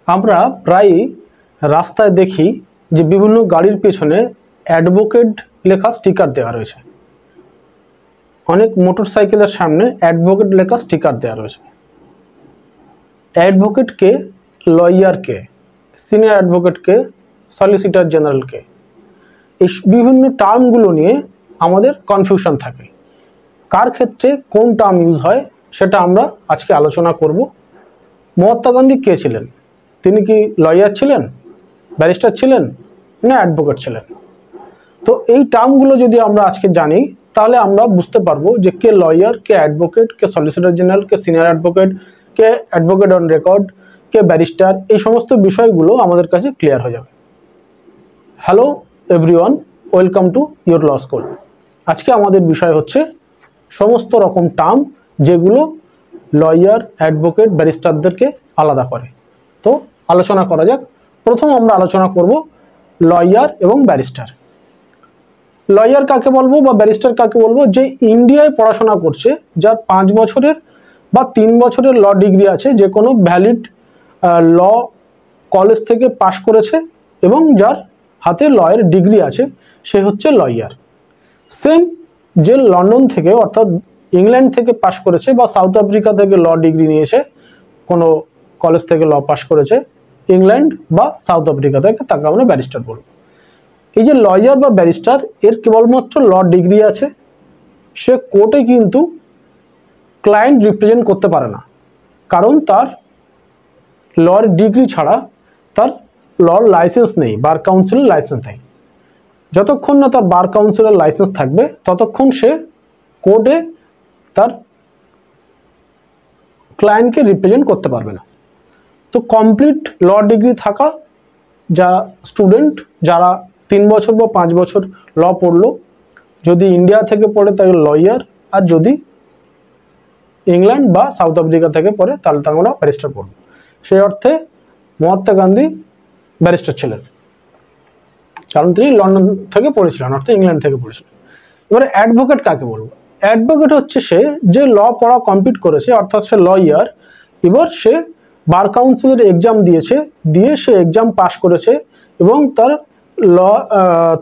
আমরা প্রায় রাস্তায় দেখি যে বিভিন্ন গাড়ির পেছনে অ্যাডভোকেট লেখা স্টিকার দেওয়া রয়েছে। অনেক মোটরসাইকেলের সামনে অ্যাডভোকেট লেখা স্টিকার দেওয়া রয়েছে। অ্যাডভোকেটকে, লয়ারকে, সিনিয়র অ্যাডভোকেটকে, সলিসিটর জেনারেলকে, এই বিভিন্ন টার্মগুলো নিয়ে আমাদের কনফিউশন থাকে। কার ক্ষেত্রে কোন টার্ম ইউজ হয় সেটা আমরা আজকে আলোচনা করব। মহাত্মা গান্ধী কে ছিলেন? তিনি কি লয়ার ছিলেন, ব্যারিস্টার ছিলেন, না অ্যাডভোকেট ছিলেন? তো এই টার্মগুলো যদি আমরা আজকে জানি তাহলে আমরা বুঝতে পারবো যে কে লয়ার, কে অ্যাডভোকেট, কে সলিসিটর জেনারেল, কে সিনিয়র অ্যাডভোকেট, কে অ্যাডভোকেট অন রেকর্ড, কে ব্যারিস্টার। এই সমস্ত বিষয়গুলো আমাদের কাছে ক্লিয়ার হয়ে যাবে। Hello everyone, welcome to your law school. আজকে আমাদের বিষয় হচ্ছে সমস্ত রকম টার্ম যেগুলো লয়ার, অ্যাডভোকেট, ব্যারিস্টারদেরকে আলাদা করে। তো আলোচনা করা যাক। প্রথম আমরা আলোচনা করব লয়ার এবং ব্যারিস্টার। লয়ার কাকে বলবো বা ব্যারিস্টার কাকে বলবো? যে ইন্ডিয়ায় পড়াশোনা করছে, যার 5 বছরের বা 3 বছরের ল ডিগ্রি আছে, যে কোনো ভ্যালিড ল কলেজ থেকে পাশ করেছে এবং যার হাতে লয়ের ডিগ্রি আছে, সে হচ্ছে লয়ার। সেম যে লন্ডন থেকে অর্থাৎ ইংল্যান্ড থেকে পাশ করেছে বা সাউথ আফ্রিকা থেকে ল ডিগ্রি নিয়েছে, কোনো কলেজ থেকে ল পাশ করেছে ইংল্যান্ড বা সাউথ আফ্রিকা থেকে, তাকে আমরা ব্যারিস্টার বলব। এই যে লয়ার বা ব্যারিস্টার, এর কেবলমাত্র ল ডিগ্রি আছে, সে কোর্টে কিন্তু ক্লায়েন্ট রিপ্রেজেন্ট করতে পারে না, কারণ তার লর ডিগ্রি ছাড়া তার লর লাইসেন্স নেই, বার কাউন্সিলের লাইসেন্স নেই। যতক্ষণ না তার বার কাউন্সিলের লাইসেন্স থাকবে ততক্ষণ সে কোর্টে তার ক্লায়েন্টকে রিপ্রেজেন্ট করতে পারবে না। তো কমপ্লিট ল ডিগ্রি থাকা যা স্টুডেন্ট, যারা 3 বছর বা 5 বছর ল পড়লো, যদি ইন্ডিয়া থেকে পড়ে তাকে লয়ার, আর যদি ইংল্যান্ড বা সাউথ আফ্রিকা থেকে পড়ে তাহলে তাকে আমরা ব্যারিস্টার পড়ব। সেই অর্থে মহাত্মা গান্ধী ব্যারিস্টার ছিলেন, কারণ তিনি লন্ডন থেকে পড়েছিলেন, অর্থাৎ ইংল্যান্ড থেকে পড়েছিলেন। এবারে অ্যাডভোকেট কাকে বলবো? অ্যাডভোকেট হচ্ছে সে যে ল পড়া কমপ্লিট করেছে, অর্থাৎ সে লয়ার, এবার সে বার কাউন্সিলের এক্সাম দিয়েছে, দিয়ে সে এক্সাম পাস করেছে এবং তার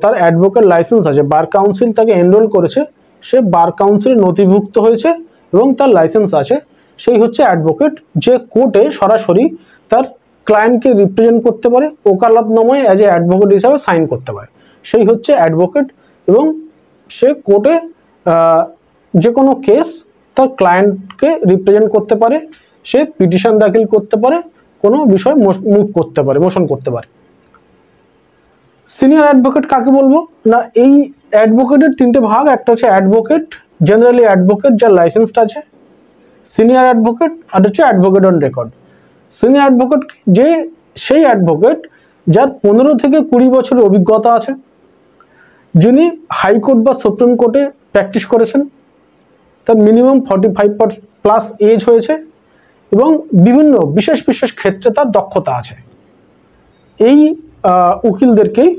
তার অ্যাডভোকেট লাইসেন্স আছে, বার কাউন্সিল তাকে এনরোল করেছে, সে বার কাউন্সিলে নথিভুক্ত হয়েছে এবং তার লাইসেন্স আছে, সেই হচ্ছে অ্যাডভোকেট। যে কোর্টে সরাসরি তার ক্লায়েন্টকে রিপ্রেজেন্ট করতে পারে, ওকালতনামায় অ্যাজ এ অ্যাডভোকেট হিসাবে সাইন করতে পারে, সেই হচ্ছে অ্যাডভোকেট। এবং সে কোর্টে যে কোনো কেস তার ক্লায়েন্টকে রিপ্রেজেন্ট করতে পারে, সে পিটিশন দাখিল করতে পারে, কোনো বিষয় মুভ করতে পারে, মোশন করতে পারে। সিনিয়র অ্যাডভোকেট কাকে বলবো? না, এই অ্যাডভোকেটের 3টে ভাগ। একটা হচ্ছে অ্যাডভোকেট, জেনারেলি অ্যাডভোকেট যার লাইসেন্সটা আছে, সিনিয়র অ্যাডভোকেট, আর হচ্ছে advocate on record. Senior advocate যে সেই অ্যাডভোকেট যার 15 থেকে 20 বছরের অভিজ্ঞতা আছে, যিনি হাইকোর্ট বা সুপ্রিম কোর্টে প্র্যাকটিস করেছেন, তার মিনিমাম 45+ এজ হয়েছে এবং বিভিন্ন বিশেষ বিশেষ ক্ষেত্রে তার দক্ষতা আছে। এই উকিলদেরকেই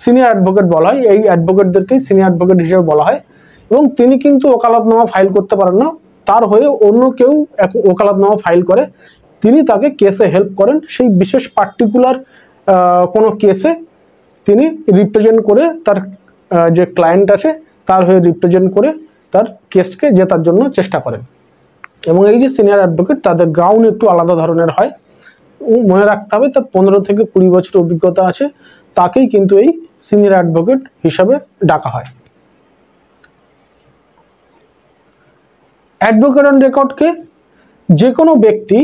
সিনিয়র অ্যাডভোকেট বলা হয়, এই অ্যাডভোকেটদেরকেই সিনিয়র অ্যাডভোকেট হিসেবে বলা হয়। এবং তিনি কিন্তু ওকালতনামা ফাইল করতে পারেন না, তার হয়ে অন্য কেউ ওকালতনামা ফাইল করে, তিনি তাকে কেসে হেল্প করেন। সেই বিশেষ পার্টিকুলার কোনো কেসে তিনি রিপ্রেজেন্ট করে, তার যে ক্লায়েন্ট আছে তার হয়ে রিপ্রেজেন্ট করে তার কেসকে জেতার জন্য চেষ্টা করেন। এবং এই যে সিনিয়র অ্যাডভোকেট, তাদের গ্রাউন্ড একটু আলাদা ধরনের হয়। মনে রাখতে হবে তার 15 থেকে 20 বছর অভিজ্ঞতা আছে, তাকেই কিন্তু এই সিনিয়র অ্যাডভোকেট হিসাবে ডাকা হয়। অ্যাডভোকেট অন রেকর্ডকে যে কোনো ব্যক্তি,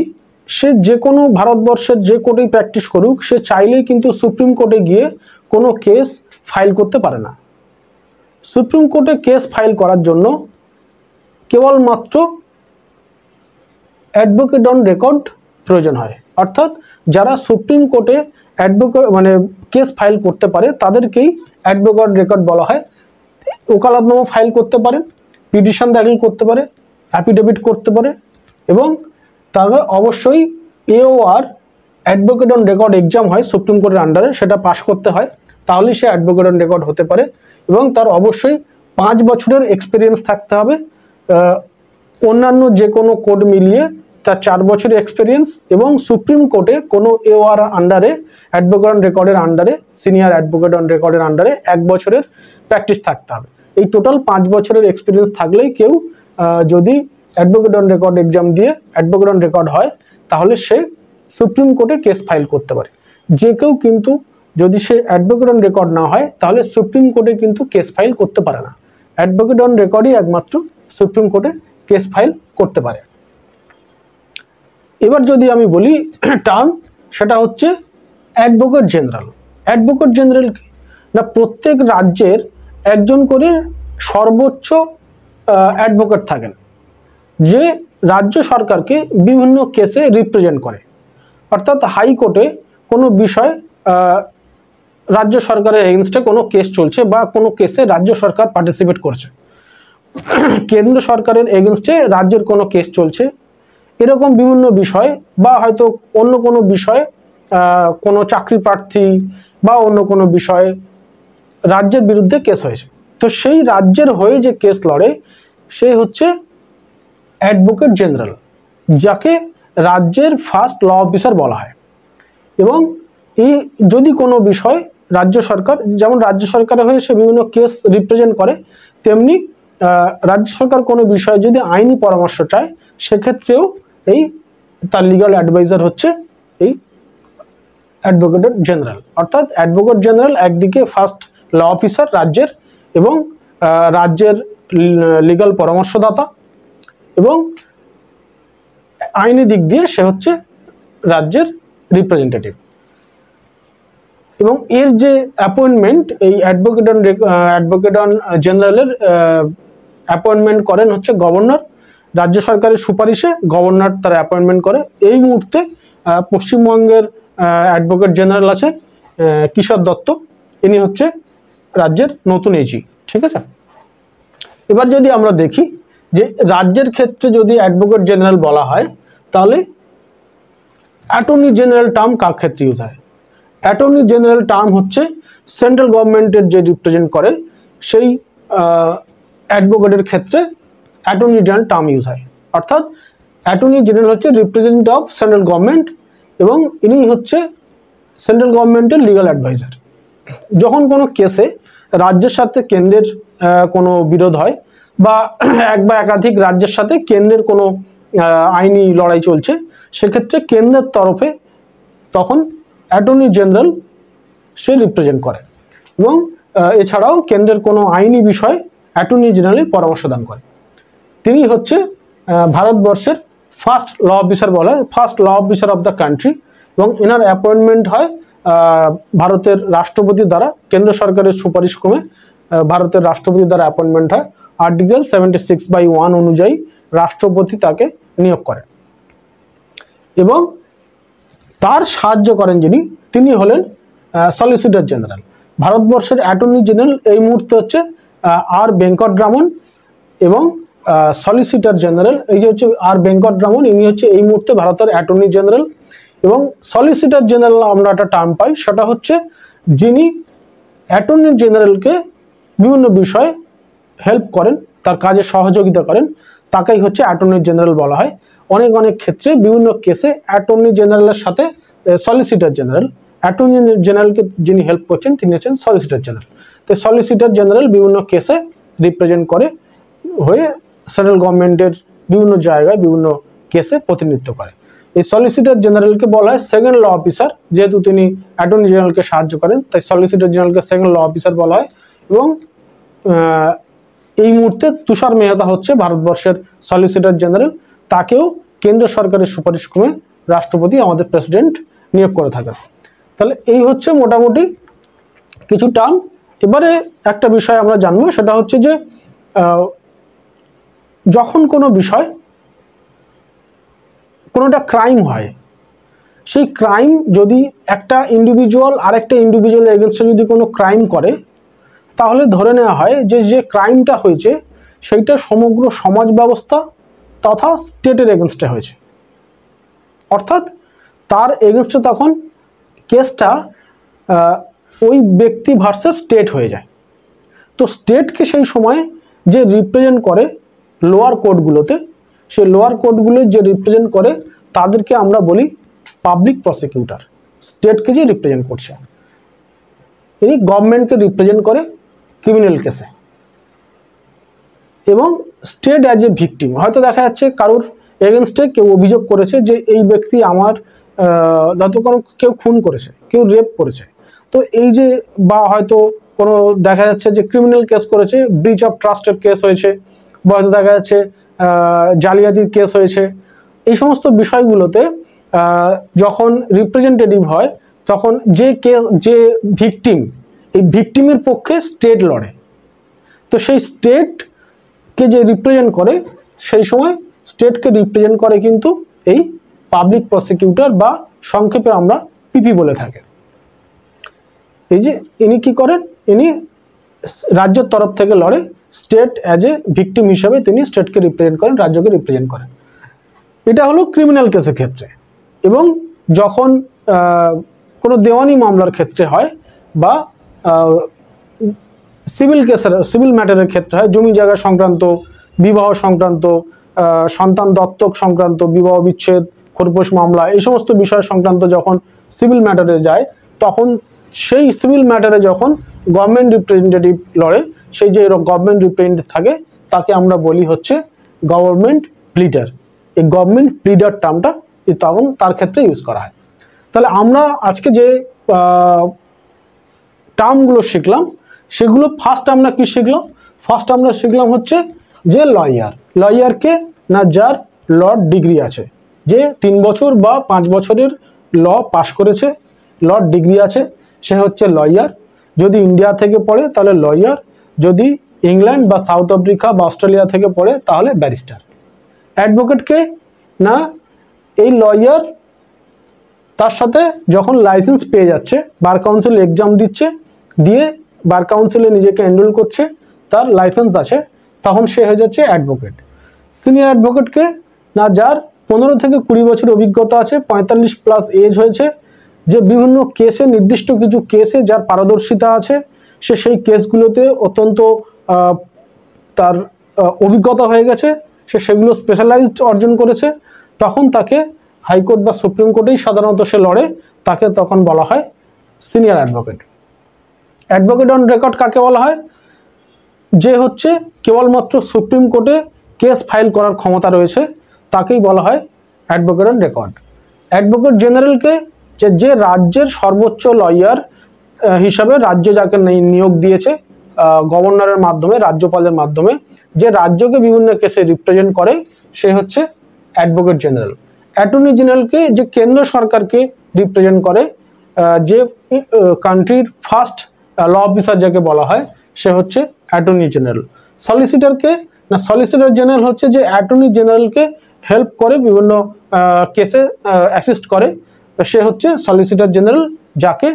সে যে কোনো ভারতবর্ষের যে কোর্টেই প্র্যাকটিস করুক, সে চাইলেই কিন্তু সুপ্রিম কোর্টে গিয়ে কোনো কেস ফাইল করতে পারে না। সুপ্রিম কোর্টে কেস ফাইল করার জন্য কেবলমাত্র অ্যাডভোকেট অন রেকর্ড প্রয়োজন হয়। অর্থাৎ যারা সুপ্রিম কোর্টে অ্যাডভোকেট মানে কেস ফাইল করতে পারে তাদেরকেই অ্যাডভোকেট রেকর্ড বলা হয়। ওকালতনামা ফাইল করতে পারে, পিটিশন দাখিল করতে পারে, অ্যাফিডেভিট করতে পারে, এবং তাদের অবশ্যই AOR advocate on record exam হয় সুপ্রিম কোর্টের আন্ডারে, সেটা পাশ করতে হয়, তাহলেই সে অ্যাডভোকেট অন রেকর্ড হতে পারে। এবং তার অবশ্যই 5 বছরের এক্সপিরিয়েন্স থাকতে হবে, অন্যান্য যে কোনো কোড মিলিয়ে তার 4 বছরের এক্সপিরিয়েন্স এবং সুপ্রিম কোর্টে কোনো এওআর আন্ডারে, অ্যাডভোকেট অন রেকর্ডের আন্ডারে, সিনিয়র অ্যাডভোকেট অন রেকর্ডের আন্ডারে 1 বছরের প্র্যাকটিস থাকতে হবে। এই টোটাল 5 বছরের এক্সপিরিয়েন্স থাকলেই কেউ যদি অ্যাডভোকেট অন রেকর্ড এক্সাম দিয়ে অ্যাডভোকেট অন রেকর্ড হয় তাহলে সে সুপ্রিম কোর্টে কেস ফাইল করতে পারে। যে কেউ কিন্তু যদি সে অ্যাডভোকেট অন রেকর্ড না হয় তাহলে সুপ্রিম কোর্টে কিন্তু কেস ফাইল করতে পারে না। অ্যাডভোকেট অন রেকর্ডই একমাত্র সুপ্রিম কোর্টে কেস ফাইল করতে পারে। এবার যদি আমি বলি টার্ম, সেটা হচ্ছে অ্যাডভোকেট জেনারেল। অ্যাডভোকেট জেনারেল কি না, প্রত্যেক রাজ্যের একজন করে সর্বোচ্চ অ্যাডভোকেট থাকেন, যে রাজ্য সরকারকে বিভিন্ন কেসে রিপ্রেজেন্ট করে। অর্থাৎ হাইকোর্টে কোনো বিষয় রাজ্য সরকারের এগেনস্টে কোনো কেস চলছে বা কোনো কেসে রাজ্য সরকার পার্টিসিপেট করছে, কেন্দ্র সরকারের এগেনস্টে রাজ্যের কোনো কেস চলছে, এরকম বিভিন্ন বিষয়, বা হয়তো অন্য কোনো বিষয়ে কোনো চাকরি প্রার্থী বা অন্য কোনো বিষয়ে রাজ্যের বিরুদ্ধে কেস হয়েছে, তো সেই রাজ্যের হয়ে যে কেস লড়ে সে হচ্ছে অ্যাডভোকেট জেনারেল, যাকে রাজ্যের ফার্স্ট ল অফিসার বলা হয়। এবং এই যদি কোনো বিষয় রাজ্য সরকার, যেমন রাজ্য সরকারের হয়ে সে বিভিন্ন কেস রিপ্রেজেন্ট করে, তেমনি রাজ্য সরকার কোনো বিষয়ে যদি আইনি পরামর্শ চায় সেক্ষেত্রেও এই তার লিগাল অ্যাডভাইজার হচ্ছে এই অ্যাডভোকেট জেনারেল। অর্থাৎ অ্যাডভোকেট জেনারেল একদিকে ফার্স্ট ল অফিসার রাজ্যের এবং রাজ্যের লিগাল পরামর্শদাতা, এবং আইনি দিক দিয়ে সে হচ্ছে রাজ্যের রিপ্রেজেন্টেটিভ। এবং এর যে অ্যাপয়েন্টমেন্ট, এই অ্যাডভোকেট অন জেনারেলের অ্যাপয়েন্টমেন্ট করেন হচ্ছে গভর্নর। রাজ্য সরকারের সুপারিশে গভর্নর তার অ্যাপয়েন্টমেন্ট করে। এই মুহূর্তে পশ্চিমবঙ্গের অ্যাডভোকেট জেনারেল আছে কিশোর দত্ত, ইনি হচ্ছে রাজ্যের নতুন এজি। ঠিক আছে, এবার যদি আমরা দেখি যে রাজ্যের ক্ষেত্রে যদি অ্যাডভোকেট জেনারেল বলা হয় তাহলে অ্যাটর্নি জেনারেল টার্ম কার ক্ষেত্রে ইউজ হয়? অ্যাটর্নি জেনারেল টার্ম হচ্ছে সেন্ট্রাল গভর্নমেন্টের যে রিপ্রেজেন্ট করে সেই অ্যাডভোকেটের ক্ষেত্রে অ্যাটর্নি জেনারেল টার্ম ইউজ হয়। অর্থাৎ অ্যাটর্নি জেনারেল হচ্ছে রিপ্রেজেন্টেটিভ অফ সেন্ট্রাল গভর্নমেন্ট এবং ইনি হচ্ছে সেন্ট্রাল গভর্নমেন্টের লিগাল অ্যাডভাইজার। যখন কোনো কেসে রাজ্যের সাথে কেন্দ্রের কোনো বিরোধ হয় বা এক বা একাধিক রাজ্যের সাথে কেন্দ্রের কোনো আইনি লড়াই চলছে, সেক্ষেত্রে কেন্দ্রের তরফে তখন অ্যাটর্নি জেনারেল সে রিপ্রেজেন্ট করে এবং এছাড়াও কেন্দ্রের কোনো আইনি বিষয়ে অ্যাটর্নি জেনারেল পরামর্শ দান করে। তিনি হচ্ছে ভারতবর্ষের ফার্স্ট ল অফিসার বলা হয়, first law officer of the country, এবং এনার অ্যাপয়েন্টমেন্ট হয় ভারতের রাষ্ট্রপতির দ্বারা, কেন্দ্র সরকারের সুপারিশ ক্রমে ভারতের রাষ্ট্রপতির দ্বারা অ্যাপয়েন্টমেন্ট হয়। আর্টিকেল 76/1 অনুযায়ী রাষ্ট্রপতি তাকে নিয়োগ করে এবং তার সাহায্য করেন যিনি, তিনি হলেন সলিসিটর জেনারেল। ভারতবর্ষের অ্যাটর্নি জেনারেল এই মুহূর্তে হচ্ছে আর ভেঙ্কটরামন, এবং সলিসিটর জেনারেল এই যে হচ্ছে আর ভেঙ্কটরামন, ইনি হচ্ছে এই মুহূর্তে ভারতের অ্যাটর্নি জেনারেল। এবং সলিসিটর জেনারেল আমরা একটা টার্ম পাই, সেটা হচ্ছে যিনি অ্যাটর্নি জেনারেলকে বিভিন্ন বিষয়ে হেল্প করেন, তার কাজে সহযোগিতা করেন, তাকেই হচ্ছে অ্যাটর্নি জেনারেল বলা হয়। অনেক ক্ষেত্রে বিভিন্ন কেসে অ্যাটর্নি জেনারেলের সাথে সলিসিটর জেনারেল, অ্যাটর্নি জেনারেলকে যিনি হেল্প করছেন তিনি হচ্ছেন সলিসিটর জেনারেল। তো সলিসিটর জেনারেল বিভিন্ন কেসে রিপ্রেজেন্ট করে হয়ে সেন্ট্রাল গভর্নমেন্টের বিভিন্ন জায়গায় বিভিন্ন কেসে প্রতিনিধিত্ব করে। এই সলিসিটর জেনারেলকে বলা হয় সেকেন্ড ল অফিসার, যেহেতু তিনি অ্যাটর্নি জেনারেলকে সাহায্য করেন তাই সলিসিটর জেনারেলকে সেকেন্ড ল অফিসার বলা হয়। এবং এই মুহূর্তে তুষার মেহতা হচ্ছে ভারতবর্ষের সলিসিটর জেনারেল, তাকেও কেন্দ্র সরকারের সুপারিশ ক্রমে রাষ্ট্রপতি আমাদের প্রেসিডেন্ট নিয়োগ করে থাকেন। তাহলে এই হচ্ছে মোটামুটি কিছু টার্ম। এবারে একটা বিষয় আমরা জানবো, সেটা হচ্ছে যে যখন কোনো বিষয় কোনোটা ক্রাইম হয়, সেই ক্রাইম যদি একটা ইন্ডিভিজুয়াল আরেকটা ইন্ডিভিজুয়াল এগেনস্টে যদি কোনো ক্রাইম করে, তাহলে ধরে নেওয়া হয় যে যে ক্রাইমটা হয়েছে সেইটা সমগ্র সমাজ ব্যবস্থা তথা স্টেটের এগেনস্টে হয়েছে। অর্থাৎ তার এগেনস্টে তখন কেসটা ওই ব্যক্তি ভার্সেস স্টেট হয়ে যায়। তো স্টেটকে সেই সময় যে রিপ্রেজেন্ট করে লোয়ার কোর্টগুলোতে, সেই লোয়ার কোর্টগুলো যে রিপ্রেজেন্ট করে তাদেরকে আমরা বলি পাবলিক প্রসিকিউটর। স্টেটকে যে রিপ্রেজেন্ট করছে, ইনি গভর্নমেন্টকে রিপ্রেজেন্ট করে ক্রিমিনাল কেসে। এবং স্টেট অ্যাজ এ ভিকটিম, হয়তো দেখা যাচ্ছে কারোর এগেনস্টে কেউ অভিযোগ করেছে যে এই ব্যক্তি আমার ধরো কোনো কেউ খুন করেছে, কেউ রেপ করেছে, তো এই যে, বা হয়তো কোনো দেখা যাচ্ছে যে ক্রিমিনাল কেস করেছে, ব্রিচ অফ ট্রাস্টের কেস হয়েছে, বা হয়তো দেখা যাচ্ছে জালিয়াতির কেস হয়েছে, এই সমস্ত বিষয়গুলোতে যখন রিপ্রেজেন্টেটিভ হয় তখন যে কেস, যে ভিকটিম, এই ভিকটিমের পক্ষে স্টেট লড়ে। তো সেই স্টেটকে যে রিপ্রেজেন্ট করে, সেই সময় স্টেটকে রিপ্রেজেন্ট করে কিন্তু এই পাবলিক প্রসিকিউটর, বা সংক্ষেপে আমরা পিপি বলে থাকি। এই যে ইনি কি করেন, ইনি রাজ্যের তরফ থেকে লড়ে, স্টেট অ্যাজ এ ভিকটিম হিসেবে তিনি স্টেটকে রিপ্রেজেন্ট করেন, রাজ্যকে রিপ্রেজেন্ট করেন। এটা হলো ক্রিমিনাল কেসের ক্ষেত্রে। এবং যখন কোনো দেওয়ানি মামলার ক্ষেত্রে হয়, বা সিভিল কেসের, সিভিল ম্যাটারের ক্ষেত্রে হয়, জমি জায়গা সংক্রান্ত, বিবাহ সংক্রান্ত, সন্তান দত্তক সংক্রান্ত, বিবাহ বিচ্ছেদ, খোরপোশ মামলা, এই সমস্ত বিষয় সংক্রান্ত যখন সিভিল ম্যাটারে যায়, তখন সেই সিভিল ম্যাটারে যখন গভর্নমেন্ট রিপ্রেজেন্টেটিভ লড়ে, সেই যে গভর্নমেন্ট রিপ্রেজেন্টেটিভ থাকে তাকে আমরা বলি হচ্ছে গভর্নমেন্ট প্লিডার। এই গভর্নমেন্ট প্লিডার টার্মটা তখন তার ক্ষেত্রে ইউজ করা হয়। তাহলে আমরা আজকে যে টার্মগুলো শিখলাম, সেগুলো ফার্স্ট আমরা কি শিখলাম? ফার্স্ট আমরা শিখলাম হচ্ছে যে লয়ার। লয়ারকে না যার ল ডিগ্রি আছে, যে 3 বছর বা 5 বছরের ল পাশ করেছে, ল ডিগ্রি আছে, সে হচ্ছে লয়ার। যদি ইন্ডিয়া থেকে পড়ে তাহলে লয়ার, যদি ইংল্যান্ড বা সাউথ আফ্রিকা বা অস্ট্রেলিয়া থেকে পড়ে তাহলে ব্যারিস্টার। অ্যাডভোকেটকে না, এই লয়ার তার সাথে যখন লাইসেন্স পেয়ে যাচ্ছে, বার কাউন্সিল এক্সাম দিচ্ছে, দিয়ে বার কাউন্সিলে নিজেকে এনরোল করছে, তার লাইসেন্স আছে, তখন সে হয়ে যাচ্ছে অ্যাডভোকেট। সিনিয়র অ্যাডভোকেটকে না যার 15 থেকে 20 বছর অভিজ্ঞতা আছে, 45+ এজ হয়েছে, যে বিভিন্ন কেসে, নির্দিষ্ট কিছু কেসে যার পারদর্শিতা আছে, সে সেই কেসগুলোতে অত্যন্ত তার অভিজ্ঞতা হয়ে গেছে, সে সেগুলো স্পেশালাইজড অর্জন করেছে, তখন তাকে হাইকোর্ট বা সুপ্রিম কোর্টেই সাধারণত সে লড়ে, তাকে তখন বলা হয় senior advocate. Advocate on record কাকে বলা হয়? যে হচ্ছে কেবলমাত্র সুপ্রিম কোর্টে কেস ফাইল করার ক্ষমতা রয়েছে, তাকেই বলা হয় অ্যাডভোকেট অন রেকর্ড। অ্যাডভোকেট জেনারেলকে যে রাজ্যের সর্বোচ্চ লয়ার হিসাবে রাজ্য যাকে নিয়োগ দিয়েছে গভর্নরের মাধ্যমে, রাজ্যপালের মাধ্যমে, যে রাজ্যকে বিভিন্ন কেসে রিপ্রেজেন্ট করে, সে হচ্ছে অ্যাডভোকেট জেনারেল। অ্যাটর্নি জেনারেলকে যে কেন্দ্র সরকারকে রিপ্রেজেন্ট করে, যে কান্ট্রির ফার্স্ট ল অফিসার যাকে বলা হয়, সে হচ্ছে অ্যাটর্নি জেনারেল। সলিসিটরকে না, সলিসিটর জেনারেল হচ্ছে যে অ্যাটর্নি জেনারেলকে হেল্প করে, বিভিন্ন কেসে অ্যাসিস্ট করে, সে হচ্ছে সলিসিটর জেনারেল, যাকে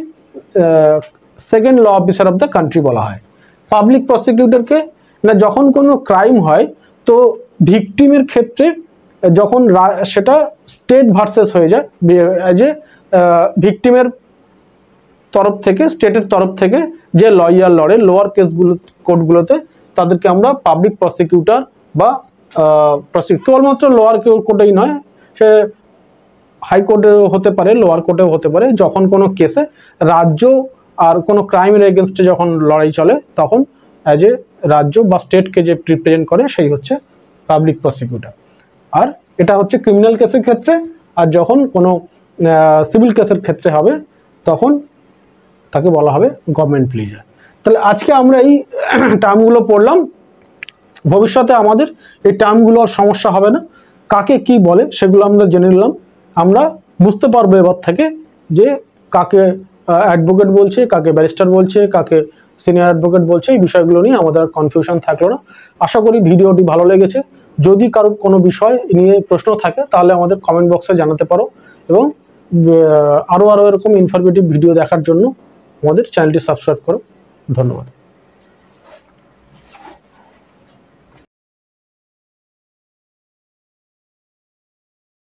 second law officer of the country বলা হয়। পাবলিক প্রসিকিউটরকে না, যখন কোনো ক্রাইম হয় তো ভিকটিমের ক্ষেত্রে যখন সেটা স্টেট ভার্সেস হয়ে যায়, যে ভিকটিমের তরফ থেকে, স্টেটের তরফ থেকে যে লয়ার লড়ে লোয়ার কেসগুলো, কোর্টগুলোতে, তাদেরকে আমরা পাবলিক প্রসিকিউটর বা কেবলমাত্র লোয়ার কোর্টেই নয়, সে হাইকোর্টেও হতে পারে, লোয়ার কোর্টেও হতে পারে, যখন কোনো কেসে রাজ্য আর কোনো ক্রাইমের এগেনস্টে যখন লড়াই চলে, তখন অ্যাজ এ রাজ্য বা স্টেটকে যে রিপ্রেজেন্ট করে, সেই হচ্ছে পাবলিক প্রসিকিউটর। আর এটা হচ্ছে ক্রিমিনাল কেসের ক্ষেত্রে। আর যখন কোনো সিভিল কেসের ক্ষেত্রে হবে, তখন তাকে বলা হবে গভর্নমেন্ট প্লিডার। তাহলে আজকে আমরা এই টার্মগুলো পড়লাম। ভবিষ্যতে আমাদের এই টার্মগুলোর সমস্যা হবে না, কাকে কি বলে সেগুলো আমরা জেনে নিলাম। আমরা বুঝতে পারবো এবার থেকে যে কাকে অ্যাডভোকেট বলছে, কাকে ব্যারিস্টার বলছে, কাকে সিনিয়র অ্যাডভোকেট বলছে। এই বিষয়গুলো নিয়ে আমাদের কনফিউশন থাকলো না। আশা করি ভিডিওটি ভালো লেগেছে। যদি কারোর কোনো বিষয় নিয়ে প্রশ্ন থাকে তাহলে আমাদের কমেন্ট বক্সে জানাতে পারো, এবং আরও এরকম ইনফরমেটিভ ভিডিও দেখার জন্য আমাদের চ্যানেলটি সাবস্ক্রাইব করো। ধন্যবাদ।